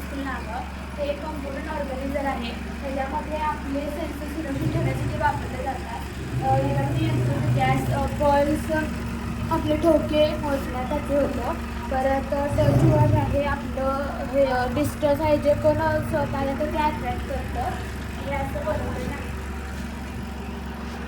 School Nagaon. हे एक computer organiser आहे. त्याच्यामध्ये आपले सेन्सर सुरक्षित ठेवण्यासाठी वापरले जातात. याच्यामध्ये गॅस बल्स आपले ठोके मोजण्यासाठी होतं. परत सर्च वर्ड आहे आपलं हे डिस्टन्स आहे जे कोण स्वतःला ते अट्रॅक्ट करतं. हे असं बनवलेलं आहे.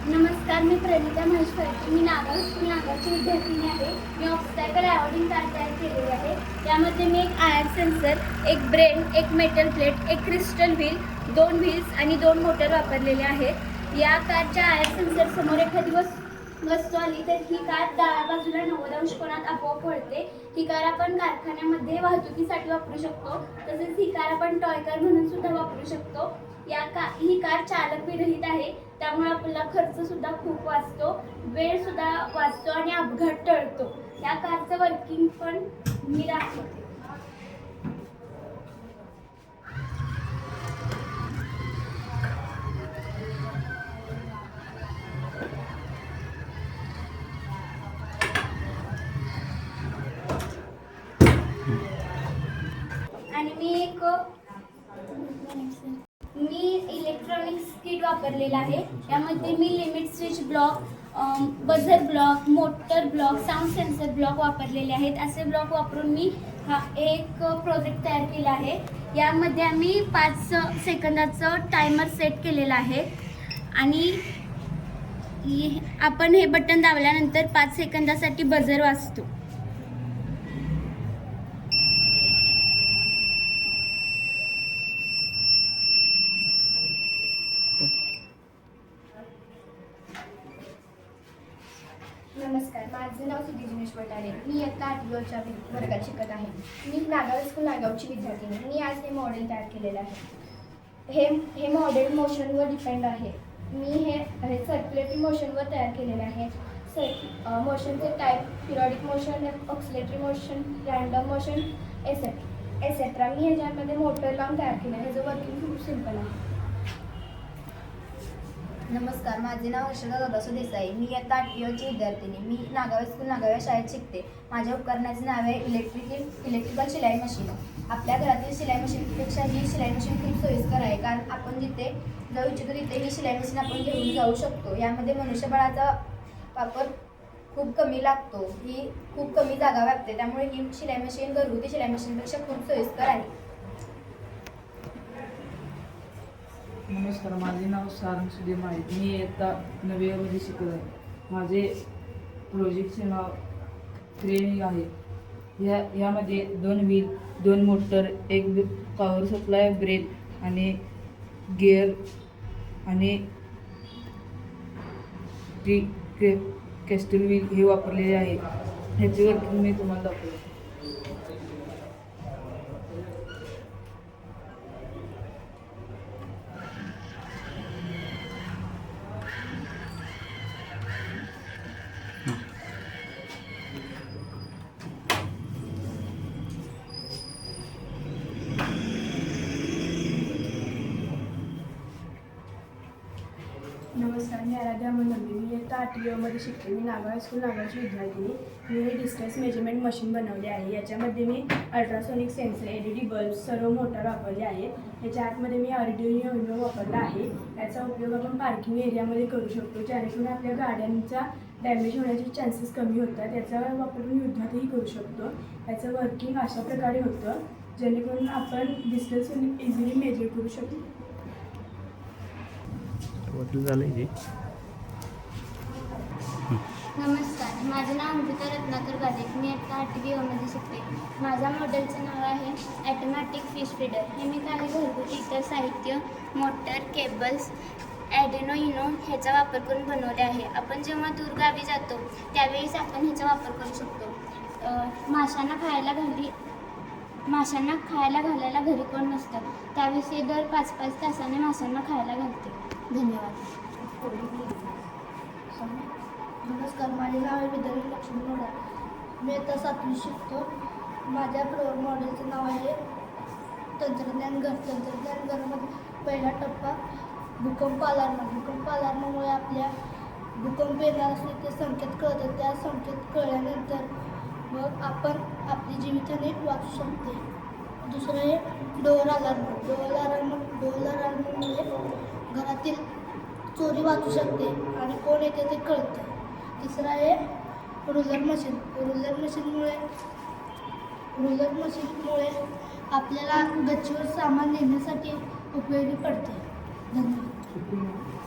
नमस्कार, मी प्रणिता महेश फडके. मी नागाव स्कूल नागावची विद्यार्थिनी आहे. मी ऑब्स्टॅकल अवॉर्डिंग कार तयार केलेली आहे. यामध्ये मी एक आय आर सेन्सर, एक ब्रेन, एक मेटल प्लेट, एक क्रिस्टल व्हील, 2 व्हील्स आणि 2 मोटर वापरलेले आहेत. या कारच्या आय आर सेन्सर समोर एखादी वस्तू आली तर ही कार डाव्या बाजूला 90° कोनात आपोआप वळते. ही कार आपण कारखान्यामध्ये वाहतुकीसाठी वापरू शकतो. तसेच ही कार आपण टॉय कार म्हणून सुद्धा वापरू शकतो. ही कार चालक विरहित आहे, त्यामुळे आपला खर्च सुद्धा खूप वाचतो, वेळ सुद्धा वाचतो आणि अपघात टळतो. या कारचं वर्किंग पण मी दाखवते. आणि मी इलेक्ट्रॉनिक्स किट वापरलेलं आहे. यामध्ये मी limit switch block, buzzer block, motor block, sound sensor block वापरलेले आहेत. असे ब्लॉक वापरून मी हा एक प्रोजेक्ट तयार केला आहे. यामध्ये आम्ही 5 सेकंदाचं टायमर सेट केलेलं आहे आणि आपण हे बटन दाबल्यानंतर 5 सेकंदासाठी बझर वाजतो. नमस्कार, माझे नाव सिद्धी जिनेश वटारे. मी इयत्ता 8वीच्या वर्गात शिकत आहे. मी नागाव स्कूल नागावची विद्यार्थिनी. मी आज हे मॉडेल तयार केलेलं आहे. हे मॉडेल मोशनवर डिपेंड आहे. मी हे सर्क्युलेटरी मोशनवर तयार केलेले आहे. मोशनचे type periodic motion, oscillatory motion, random motion, etcetera. मी ह्याच्यामध्ये मोटर लावून तयार केलं आहे. ह्याचं वर्किंग खूप सिम्पल आहे. नमस्कार, माझे नाव हर्षदा दादासू देसाई. मी इयत्ता 8वीची विद्यार्थिनी. मी नागाव स्कूल नागाव या शाळेत शिकते. माझ्या उपकरणाचे नाव आहे इलेक्ट्रिकल शिलाई मशीन. आपल्या घरातील शिलाई मशीनपेक्षा ही शिलाई मशीन खूप सोयीस्कर आहे, कारण आपण जिथे जाऊ इच्छितो तिथे ही शिलाई मशीन आपण घेऊन जाऊ शकतो. यामध्ये मनुष्यबळाचा वापर खूप कमी लागतो. ही खूप कमी जागा व्यापते, त्यामुळे ही शिलाई मशीन घरगुती शिलाई मशीनपेक्षा खूप सोयीस्कर आहे. नमस्कार, माझे नाव सारंग सुदेव आहे. मी इयत्ता 9वीमध्ये शिकत आहे. माझे प्रोजेक्टचे नाव क्रेन आहे. यामध्ये 2 व्हील, 2 मोटर, एक पॉवर सप्लाय, ब्रेक आणि गिअर आणि कॅस्टल व्हील हे वापरलेले आहे. ह्याचे वर्किंग मी तुम्हाला दाखवतो. नमस्कार, मी आराध्या अमोल. मी इयत्ता 8वीमध्ये शिकते. मी नागाव स्कूल नागावची विद्यार्थिनी. मी हे डिस्टन्स मेजरमेंट मशीन बनवले आहे. याच्यामध्ये मी अल्ट्रासोनिक सेन्सर, LED बल्ब, सर्व मोटर वापरले आहेत. याच्या आतमध्ये मी आर्डिनो वापरला आहे. याचा उपयोग आपण पार्किंग एरियामध्ये करू शकतो, जेणेकरून आपल्या गाड्यांचा डॅमेज होण्याचे चान्सेस कमी होतात. याचा वापरून युद्धातही करू शकतो. याचं वर्किंग अशा प्रकारे होतं, जेणेकरून आपण डिस्टन्स इझिली मेजर करू शकतो. नमस्कार, माझे नाव अमृता रत्नाकर गादेक. मी आता 8वीमध्ये शिकते. माझ्या मॉडेलचं नाव आहे ॲटोमॅटिक फिश फीडर. हे मी काही घरगुती इतर साहित्य, मोटर, केबल्स, ॲर्डिनो ह्याचा वापर करून बनवले आहे. आपण जेव्हा दूरगावी जातो त्यावेळेस आपण ह्याचा वापर करू शकतो. माशांना खायला घालायला घरी कोण नसतं, त्यावेळेस हे दर 5-5 तासाने माशांना खायला घालते. धन्यवाद. नमस्कार, माझे नाव आहे विद्यार्थी लक्ष्मी मोडा. मी आता 7वी शिकतो. माझ्या मॉडेलचं नाव आहे तंत्रज्ञान घर. तंत्रज्ञान घरामध्ये पहिला टप्पा भूकंप अलार्ममुळे आपल्या भूकंप येणार असले ते संकेत कळतात. त्या संकेत कळल्यानंतर मग आपण आपली जीवितहानी वाचू शकते. दुसरं आहे डोअर अलार्म. डोअर अलार्ममुळे घरातील चोरी वाचू शकते आणि कोण येते ते कळतं. तिसरं आहे रुलर मशीन. रुलर मशीनमुळे आपल्याला गच्चीवर सामान नेण्यासाठी उपयोगी पडते. धन्यवाद.